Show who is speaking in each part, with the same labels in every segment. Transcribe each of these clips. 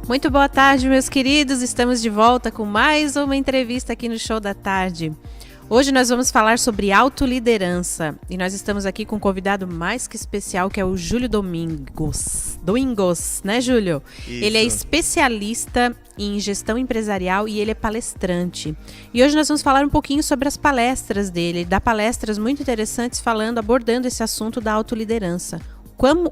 Speaker 1: Muito boa tarde, meus queridos. Estamos de volta com mais uma entrevista aqui no Show da Tarde. Hoje nós vamos falar sobre autoliderança e nós estamos aqui com um convidado mais que especial, que é o Júlio Domingos. Domingos, né, Júlio?
Speaker 2: Isso.
Speaker 1: Ele é especialista em gestão empresarial e ele é palestrante. E hoje nós vamos falar um pouquinho sobre as palestras dele. Ele dá palestras muito interessantes abordando esse assunto da autoliderança.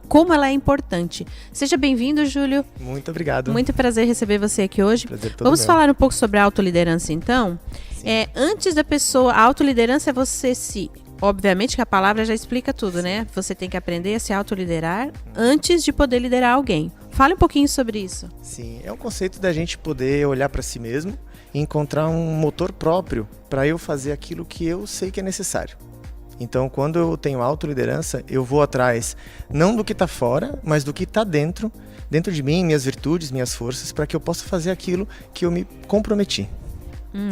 Speaker 1: Como ela é importante. Seja bem-vindo, Júlio.
Speaker 2: Muito obrigado.
Speaker 1: Muito prazer receber você aqui hoje.
Speaker 2: Prazer todo
Speaker 1: Vamos
Speaker 2: meu.
Speaker 1: falar um pouco sobre a autoliderança, então? Antes da pessoa, a autoliderança é você se... Obviamente que a palavra já explica tudo, né? Você tem que aprender a se autoliderar antes de poder liderar alguém. Fale um pouquinho sobre isso.
Speaker 2: Sim, é um conceito da gente poder olhar para si mesmo e encontrar um motor próprio para eu fazer aquilo que eu sei que é necessário. Então, quando eu tenho autoliderança, eu vou atrás não do que está fora, mas do que está dentro de mim, minhas virtudes, minhas forças, para que eu possa fazer aquilo que eu me comprometi.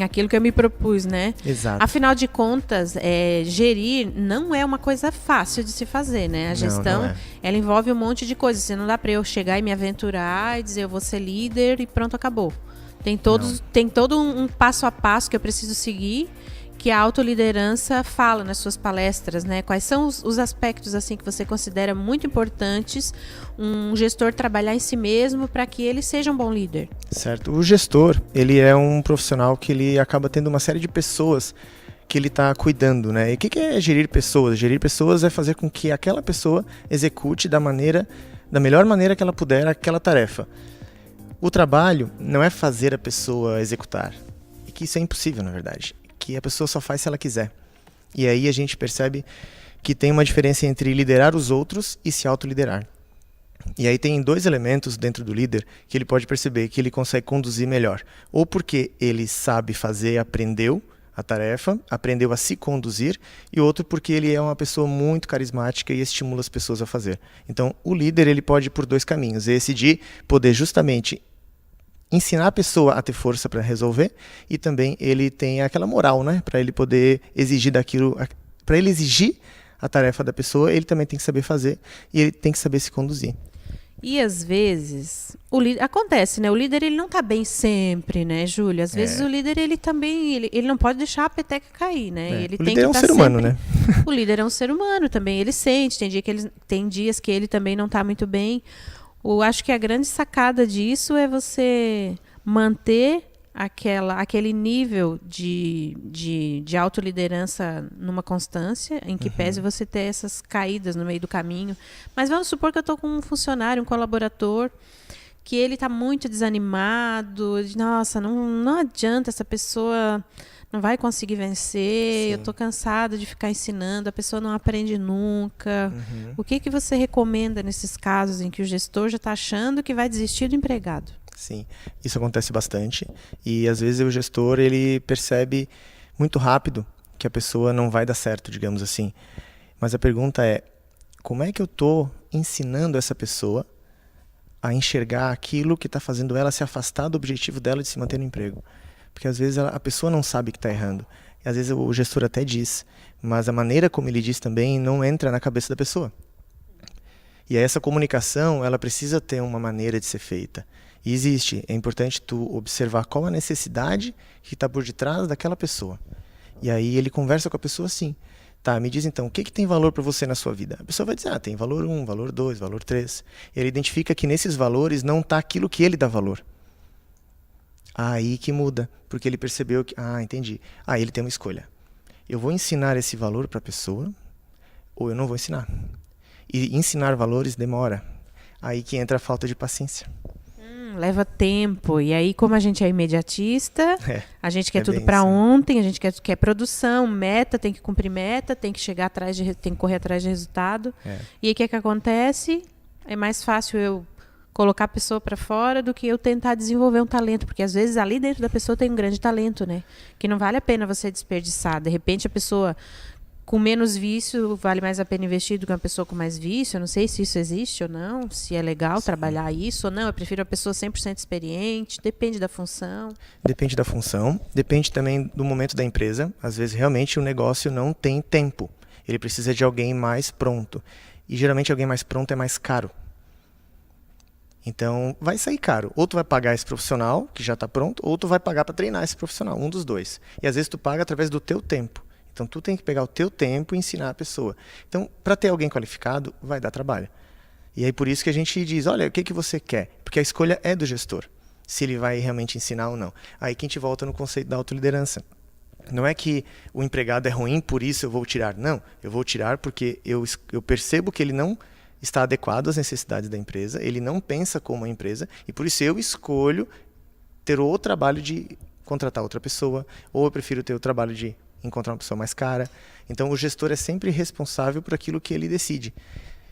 Speaker 1: Aquilo que eu me propus, né?
Speaker 2: Exato.
Speaker 1: Afinal de contas, gerir não é uma coisa fácil de se fazer, né? A gestão,
Speaker 2: não é.
Speaker 1: Ela envolve um monte de coisas. Você não dá para eu chegar e me aventurar e dizer eu vou ser líder e pronto, acabou. Tem todo um passo a passo que eu preciso seguir, que a autoliderança fala nas suas palestras, né? Quais são os aspectos assim que você considera muito importantes um gestor trabalhar em si mesmo para que ele seja um bom líder?
Speaker 2: Certo. O gestor, ele é um profissional que ele acaba tendo uma série de pessoas que ele está cuidando, né? E o que é gerir pessoas? Gerir pessoas é fazer com que aquela pessoa execute da melhor maneira que ela puder aquela tarefa. O trabalho não é fazer a pessoa executar. E que isso é impossível, na verdade. Que a pessoa só faz se ela quiser. E aí a gente percebe que tem uma diferença entre liderar os outros e se autoliderar. E aí tem dois elementos dentro do líder que ele pode perceber que ele consegue conduzir melhor. Ou porque ele sabe fazer, aprendeu a tarefa, aprendeu a se conduzir, e outro porque ele é uma pessoa muito carismática e estimula as pessoas a fazer. Então o líder ele pode ir por dois caminhos. Esse de poder justamente ensinar a pessoa a ter força para resolver, e também ele tem aquela moral, né, para ele poder exigir daquilo, para ele exigir a tarefa da pessoa, ele também tem que saber fazer e ele tem que saber se conduzir.
Speaker 1: E às vezes, acontece, né? O líder ele não está bem sempre, né, Júlio? Às vezes o líder ele também, ele não pode deixar a peteca cair, né? Ele
Speaker 2: o
Speaker 1: tem
Speaker 2: líder
Speaker 1: que
Speaker 2: é um
Speaker 1: tá
Speaker 2: ser
Speaker 1: sempre...
Speaker 2: humano, né?
Speaker 1: O líder é um ser humano também, ele sente, tem dias que ele também não está muito bem. Acho que a grande sacada disso é você manter aquele nível de autoliderança numa constância, em que pese você ter essas caídas no meio do caminho. Mas vamos supor que eu estou com um funcionário, um colaborador, que ele está muito desanimado, nossa, não adianta, essa pessoa não vai conseguir vencer,
Speaker 2: Sim.
Speaker 1: eu estou cansada de ficar ensinando, a pessoa não aprende nunca. O que você recomenda nesses casos em que o gestor já está achando que vai desistir do empregado?
Speaker 2: Sim, isso acontece bastante, e às vezes o gestor ele percebe muito rápido que a pessoa não vai dar certo, digamos assim. Mas a pergunta é, como é que eu estou ensinando essa pessoa a enxergar aquilo que está fazendo ela se afastar do objetivo dela de se manter no emprego? Porque às vezes a pessoa não sabe que está errando. E às vezes o gestor até diz, mas a maneira como ele diz também não entra na cabeça da pessoa. E aí essa comunicação, ela precisa ter uma maneira de ser feita. E existe, é importante tu observar qual a necessidade que está por detrás daquela pessoa. E aí ele conversa com a pessoa assim, tá, me diz então, o que tem valor para você na sua vida? A pessoa vai dizer, tem valor 1, valor 2, valor 3. Ele identifica que nesses valores não está aquilo que ele dá valor. Aí que muda, porque ele percebeu que, entendi. Ele tem uma escolha. Eu vou ensinar esse valor para a pessoa ou eu não vou ensinar. E ensinar valores demora. Aí que entra a falta de paciência.
Speaker 1: Leva tempo. E aí, como a gente é imediatista, a gente quer tudo para
Speaker 2: assim.
Speaker 1: ontem, a gente quer produção, meta, tem que cumprir meta, tem que tem que correr atrás de resultado. E aí o que acontece? É mais fácil eu colocar a pessoa para fora do que eu tentar desenvolver um talento, porque às vezes ali dentro da pessoa tem um grande talento, né? Que não vale a pena você desperdiçar. De repente a pessoa com menos vício vale mais a pena investir do que uma pessoa com mais vício. Eu não sei se isso existe ou não, se é legal trabalhar isso ou não. Eu prefiro a pessoa 100% experiente, depende da função.
Speaker 2: Depende da função, depende também do momento da empresa. Às vezes realmente o negócio não tem tempo. Ele precisa de alguém mais pronto. E geralmente alguém mais pronto é mais caro. Então, vai sair caro. Ou tu vai pagar esse profissional, que já está pronto, ou tu vai pagar para treinar esse profissional, um dos dois. E às vezes tu paga através do teu tempo. Então, tu tem que pegar o teu tempo e ensinar a pessoa. Então, para ter alguém qualificado, vai dar trabalho. E aí por isso que a gente diz, olha, o que, que você quer? Porque a escolha é do gestor, se ele vai realmente ensinar ou não. Aí que a gente volta no conceito da autoliderança. Não é que o empregado é ruim, por isso eu vou tirar. Não, eu vou tirar porque eu percebo que ele não está adequado às necessidades da empresa, ele não pensa como a empresa, e por isso eu escolho ter o trabalho de contratar outra pessoa, ou eu prefiro ter o trabalho de encontrar uma pessoa mais cara. Então o gestor é sempre responsável por aquilo que ele decide.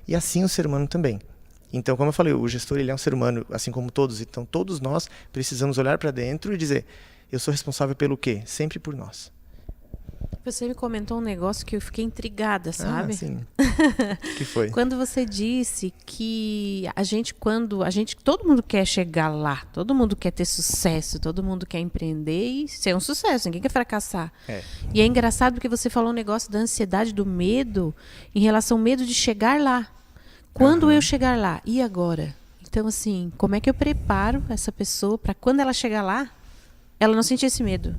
Speaker 2: E assim o ser humano também. Então, como eu falei, o gestor ele é um ser humano, assim como todos. Então todos nós precisamos olhar para dentro e dizer, eu sou responsável pelo quê? Sempre por nós.
Speaker 1: Você me comentou um negócio que eu fiquei intrigada, sabe?
Speaker 2: Ah, sim. Que foi?
Speaker 1: Quando você disse que todo mundo quer chegar lá, todo mundo quer ter sucesso, todo mundo quer empreender e ser um sucesso, ninguém quer fracassar.
Speaker 2: É.
Speaker 1: E é engraçado porque você falou um negócio da ansiedade, do medo, em relação ao medo de chegar lá. Quando eu chegar lá? E agora? Então, assim, como é que eu preparo essa pessoa para quando ela chegar lá, ela não sentir esse medo?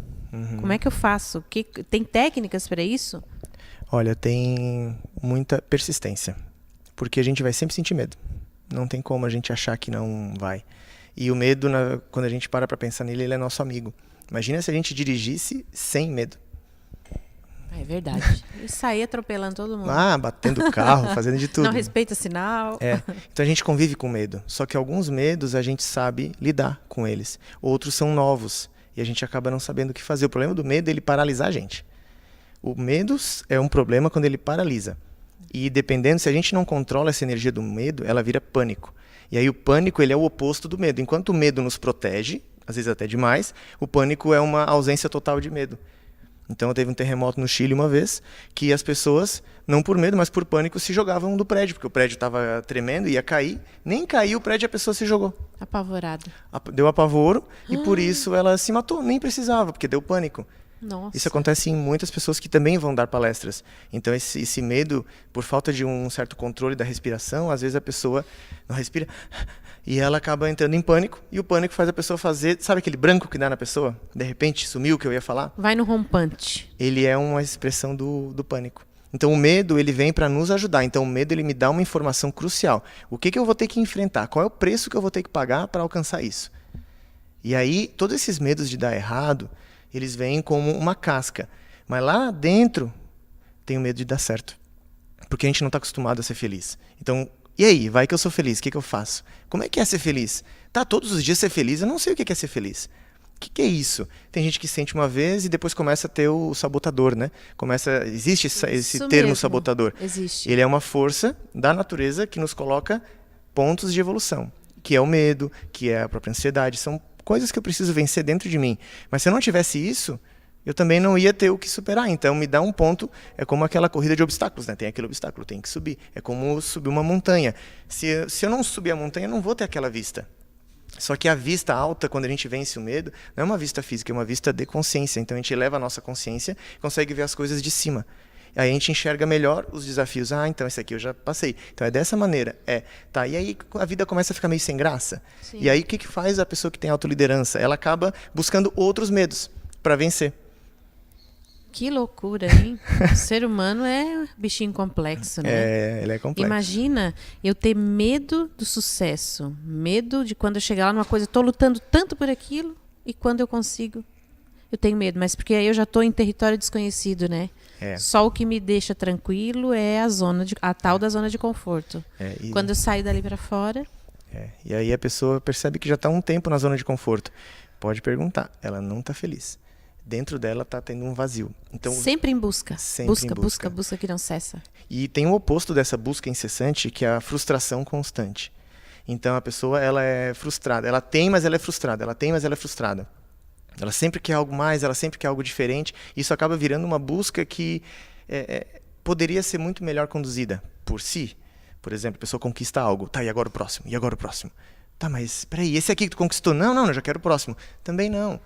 Speaker 1: Como é que eu faço? Tem técnicas para isso?
Speaker 2: Olha, tem muita persistência. Porque a gente vai sempre sentir medo. Não tem como a gente achar que não vai. E o medo, quando a gente para pensar nele, ele é nosso amigo. Imagina se a gente dirigisse sem medo.
Speaker 1: É verdade. E sair atropelando todo mundo.
Speaker 2: Ah, batendo carro, fazendo de tudo.
Speaker 1: Não respeita sinal.
Speaker 2: É. Então a gente convive com medo. Só que alguns medos a gente sabe lidar com eles. Outros são novos. E a gente acaba não sabendo o que fazer. O problema do medo é ele paralisar a gente. O medo é um problema quando ele paralisa. E dependendo, se a gente não controla essa energia do medo, ela vira pânico. E aí o pânico ele é o oposto do medo. Enquanto o medo nos protege, às vezes até demais, o pânico é uma ausência total de medo. Então teve um terremoto no Chile uma vez, que as pessoas, não por medo, mas por pânico, se jogavam do prédio, porque o prédio estava tremendo, ia cair. Nem caiu o prédio, a pessoa se jogou.
Speaker 1: Apavorada.
Speaker 2: Deu apavoro e por isso ela se matou. Nem precisava, porque deu pânico.
Speaker 1: Nossa.
Speaker 2: Isso acontece em muitas pessoas que também vão dar palestras. Então esse medo, por falta de um certo controle da respiração, às vezes a pessoa não respira e ela acaba entrando em pânico. E o pânico faz a pessoa fazer, sabe aquele branco que dá na pessoa? De repente sumiu o que eu ia falar?
Speaker 1: Vai no rompante.
Speaker 2: Ele é uma expressão do pânico. Então o medo ele vem para nos ajudar. Então o medo ele me dá uma informação crucial. O que eu vou ter que enfrentar? Qual é o preço que eu vou ter que pagar para alcançar isso? E aí todos esses medos de dar errado, eles vêm como uma casca. Mas lá dentro tem o medo de dar certo. Porque a gente não está acostumado a ser feliz. Então, e aí? Vai que eu sou feliz, o que eu faço? Como é que é ser feliz? Tá, todos os dias ser feliz? Eu não sei o que é ser feliz. O que é isso? Tem gente que sente uma vez e depois começa a ter o sabotador, né? Existe esse termo sabotador.
Speaker 1: Existe.
Speaker 2: Ele é uma força da natureza que nos coloca pontos de evolução. Que é o medo, que é a própria ansiedade. São coisas que eu preciso vencer dentro de mim. Mas se eu não tivesse isso, eu também não ia ter o que superar. Então, me dá um ponto, é como aquela corrida de obstáculos, né? Tem aquele obstáculo, tem que subir. É como subir uma montanha. Se eu não subir a montanha, eu não vou ter aquela vista. Só que a vista alta, quando a gente vence o medo, não é uma vista física, é uma vista de consciência. Então, a gente eleva a nossa consciência e consegue ver as coisas de cima. Aí a gente enxerga melhor os desafios. Ah, então esse aqui eu já passei. Então é dessa maneira. Tá, e aí a vida começa a ficar meio sem graça.
Speaker 1: Sim.
Speaker 2: E aí o que faz a pessoa que tem autoliderança? Ela acaba buscando outros medos para vencer.
Speaker 1: Que loucura, hein? O ser humano é bichinho complexo, né?
Speaker 2: Ele é complexo.
Speaker 1: Imagina eu ter medo do sucesso. Medo de quando eu chegar lá numa coisa, estou lutando tanto por aquilo e quando eu consigo, eu tenho medo. Mas porque aí eu já estou em território desconhecido, né? Só o que me deixa tranquilo é a tal da zona de conforto. Quando eu saio dali para fora...
Speaker 2: E aí a pessoa percebe que já está um tempo na zona de conforto. Pode perguntar, ela não está feliz. Dentro dela está tendo um vazio. Então,
Speaker 1: sempre em busca.
Speaker 2: Sempre
Speaker 1: Busca que não cessa.
Speaker 2: E tem o oposto dessa busca incessante, que é a frustração constante. Então a pessoa ela é frustrada. Ela tem, mas ela é frustrada. Ela tem, mas ela é frustrada. Ela sempre quer algo mais, ela sempre quer algo diferente. Isso acaba virando uma busca que poderia ser muito melhor conduzida por si. Por exemplo, a pessoa conquista algo. Tá, e agora o próximo? E agora o próximo? Tá, mas peraí, esse aqui que tu conquistou? Não, eu já quero o próximo. Também não.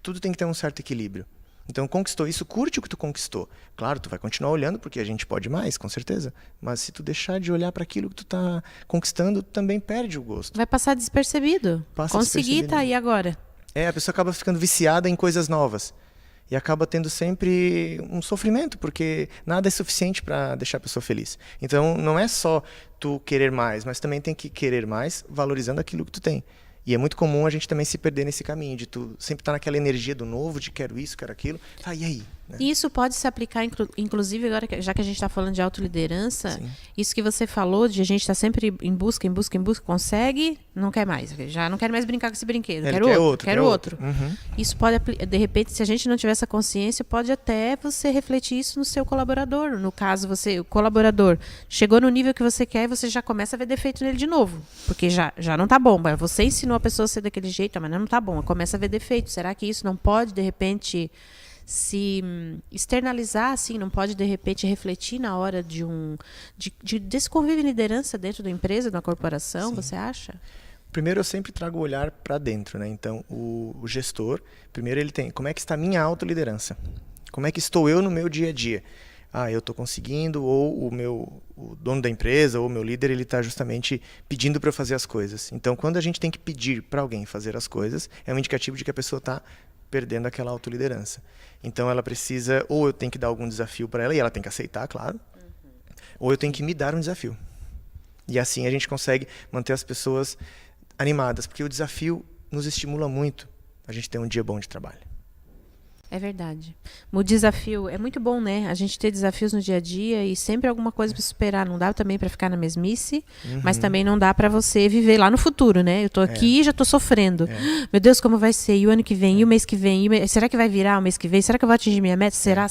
Speaker 2: Tudo tem que ter um certo equilíbrio. Então, conquistou isso, curte o que tu conquistou. Claro, tu vai continuar olhando porque a gente pode mais, com certeza. Mas se tu deixar de olhar para aquilo que tu tá conquistando, tu também perde o gosto.
Speaker 1: Vai passar despercebido. Consegui, tá aí agora.
Speaker 2: A pessoa acaba ficando viciada em coisas novas. E acaba tendo sempre um sofrimento, porque nada é suficiente para deixar a pessoa feliz. Então, não é só tu querer mais, mas também tem que querer mais, valorizando aquilo que tu tem. E é muito comum a gente também se perder nesse caminho, de tu sempre estar naquela energia do novo, de quero isso, quero aquilo. Tá, e aí? Né?
Speaker 1: Isso pode se aplicar, inclusive, agora, já que a gente está falando de autoliderança,
Speaker 2: Sim.
Speaker 1: isso que você falou, de a gente estar sempre em busca, consegue, não quer mais. Já não quero mais brincar com esse brinquedo, quero outro.
Speaker 2: Uhum.
Speaker 1: Isso pode, de repente, se a gente não tiver essa consciência, pode até você refletir isso no seu colaborador. No caso, o colaborador chegou no nível que você quer e você já começa a ver defeito nele de novo. Porque já não está bom. Você ensinou a pessoa a ser daquele jeito, mas não está bom. Começa a ver defeito. Será que isso não pode, de repente, se externalizar, assim, não pode, de repente, refletir na hora desse convívio e liderança dentro da empresa, da corporação, Sim. Você acha?
Speaker 2: Primeiro, eu sempre trago o olhar para dentro, né? Então, o gestor, primeiro ele tem, como é que está a minha autoliderança? Como é que estou eu no meu dia a dia? Eu estou conseguindo, ou o dono da empresa, ou o meu líder, ele está justamente pedindo para eu fazer as coisas. Então, quando a gente tem que pedir para alguém fazer as coisas, é um indicativo de que a pessoa está perdendo aquela autoliderança. Então, ela precisa, ou eu tenho que dar algum desafio para ela, e ela tem que aceitar, claro, ou eu tenho que me dar um desafio. E assim a gente consegue manter as pessoas animadas, porque o desafio nos estimula muito a gente ter um dia bom de trabalho.
Speaker 1: É verdade. O desafio é muito bom, né? A gente ter desafios no dia a dia e sempre alguma coisa para superar. Não dá também para ficar na mesmice, mas também não dá para você viver lá no futuro, né? Eu tô aqui e já tô sofrendo. Meu Deus, como vai ser? E o ano que vem? E o mês que vem? Será que vai virar o mês que vem? Será que eu vou atingir minha meta? Será?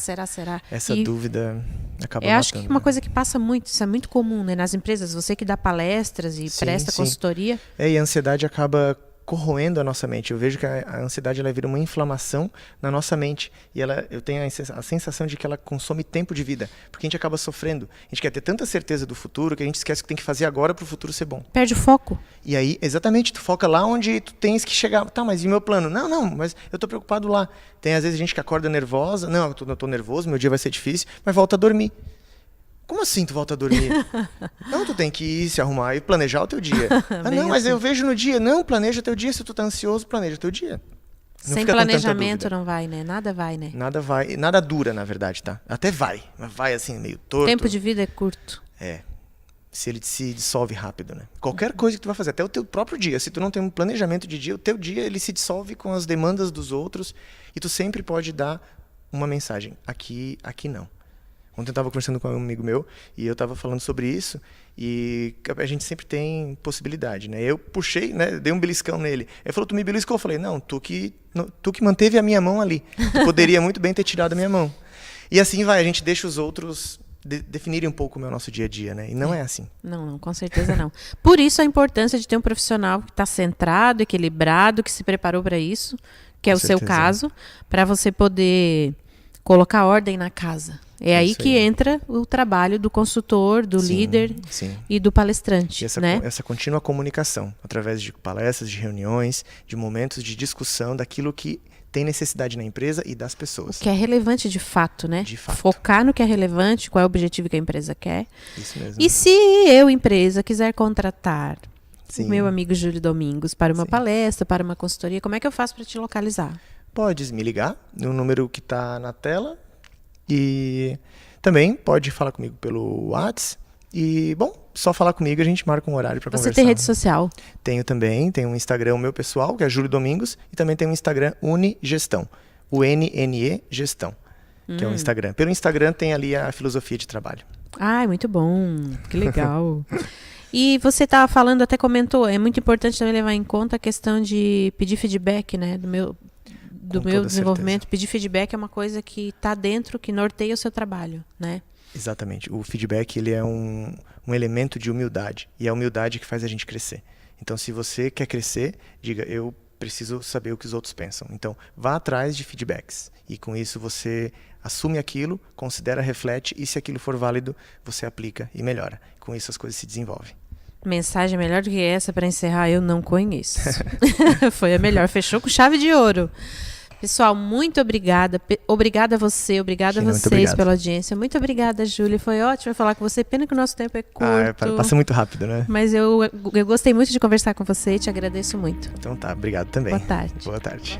Speaker 2: Essa dúvida acaba
Speaker 1: eu acho que é uma
Speaker 2: né?
Speaker 1: coisa que passa muito, isso é muito comum, né? Nas empresas, você que dá palestras e presta consultoria.
Speaker 2: E a ansiedade acaba corroendo a nossa mente. Eu vejo que a ansiedade ela vira uma inflamação na nossa mente e eu tenho a sensação de que ela consome tempo de vida, porque a gente acaba sofrendo. A gente quer ter tanta certeza do futuro que a gente esquece que tem que fazer agora para o futuro ser bom.
Speaker 1: Perde o foco.
Speaker 2: E aí, exatamente, tu foca lá onde tu tens que chegar. Tá, mas e o meu plano? Não, mas eu tô preocupado lá. Tem às vezes gente que acorda nervosa. Não, eu tô nervoso, meu dia vai ser difícil, mas volta a dormir. Como assim tu volta a dormir? Não, tu tem que ir se arrumar e planejar o teu dia. Não, mas eu vejo no dia. Não, planeja teu dia. Se tu tá ansioso, planeja teu dia. Não
Speaker 1: Sem planejamento não vai, né? Nada vai, né?
Speaker 2: Nada vai. Nada dura, na verdade, tá? Até vai. Mas vai assim, meio torto.
Speaker 1: Tempo de vida é curto.
Speaker 2: Se ele se dissolve rápido, né? Qualquer coisa que tu vai fazer, até o teu próprio dia. Se tu não tem um planejamento de dia, o teu dia ele se dissolve com as demandas dos outros e tu sempre pode dar uma mensagem. Aqui não. Ontem eu estava conversando com um amigo meu e eu estava falando sobre isso e a gente sempre tem possibilidade, né? Eu puxei, né? Dei um beliscão nele. Ele falou, tu me beliscou? Eu falei, não, tu que manteve a minha mão ali. Tu poderia muito bem ter tirado a minha mão. E assim vai, a gente deixa os outros definirem um pouco o nosso dia a dia, né? E não é assim.
Speaker 1: Não, com certeza não. Por isso a importância de ter um profissional que está centrado, equilibrado, que se preparou para isso, que é o seu caso, para você poder colocar ordem na casa. É aí que entra o trabalho do consultor, do líder e do palestrante.
Speaker 2: E
Speaker 1: né?
Speaker 2: essa contínua comunicação, através de palestras, de reuniões, de momentos de discussão daquilo que tem necessidade na empresa e das pessoas.
Speaker 1: O que é relevante de fato, né?
Speaker 2: De fato.
Speaker 1: Focar no que é relevante, qual é o objetivo que a empresa quer.
Speaker 2: Isso mesmo.
Speaker 1: E se eu, empresa, quiser contratar o meu amigo Júlio Domingos para uma palestra, para uma consultoria, como é que eu faço para te localizar?
Speaker 2: Podes me ligar no número que está na tela. E também pode falar comigo pelo WhatsApp. E, bom, só falar comigo, a gente marca um horário para conversar.
Speaker 1: Você tem rede social?
Speaker 2: Tenho também. Tem um Instagram meu pessoal, que é Júlio Domingos. E também tem um Instagram Unigestão. UNNE Gestão, que é um Instagram. Pelo Instagram tem ali a filosofia de trabalho.
Speaker 1: Ai, muito bom. Que legal. E você estava falando, até comentou, é muito importante também levar em conta a questão de pedir feedback, né, do meu desenvolvimento.
Speaker 2: Certeza.
Speaker 1: Pedir feedback é uma coisa que está dentro, que norteia o seu trabalho, né?
Speaker 2: Exatamente. O feedback ele é um elemento de humildade. E é a humildade que faz a gente crescer. Então, se você quer crescer, diga, eu preciso saber o que os outros pensam. Então, vá atrás de feedbacks. E com isso você assume aquilo, considera, reflete. E se aquilo for válido, você aplica e melhora. Com isso as coisas se desenvolvem.
Speaker 1: Mensagem melhor do que essa para encerrar, eu não conheço. Foi a melhor. Fechou com chave de ouro. Pessoal, muito obrigada. Obrigada a você, obrigada
Speaker 2: China,
Speaker 1: a
Speaker 2: muito
Speaker 1: vocês
Speaker 2: obrigado.
Speaker 1: pela audiência. Muito obrigada, Júlia. Foi ótimo falar com você. Pena que o nosso tempo é curto.
Speaker 2: Passa muito rápido, né?
Speaker 1: Mas eu gostei muito de conversar com você e te agradeço muito.
Speaker 2: Então tá, obrigado também.
Speaker 1: Boa tarde.
Speaker 2: Boa tarde.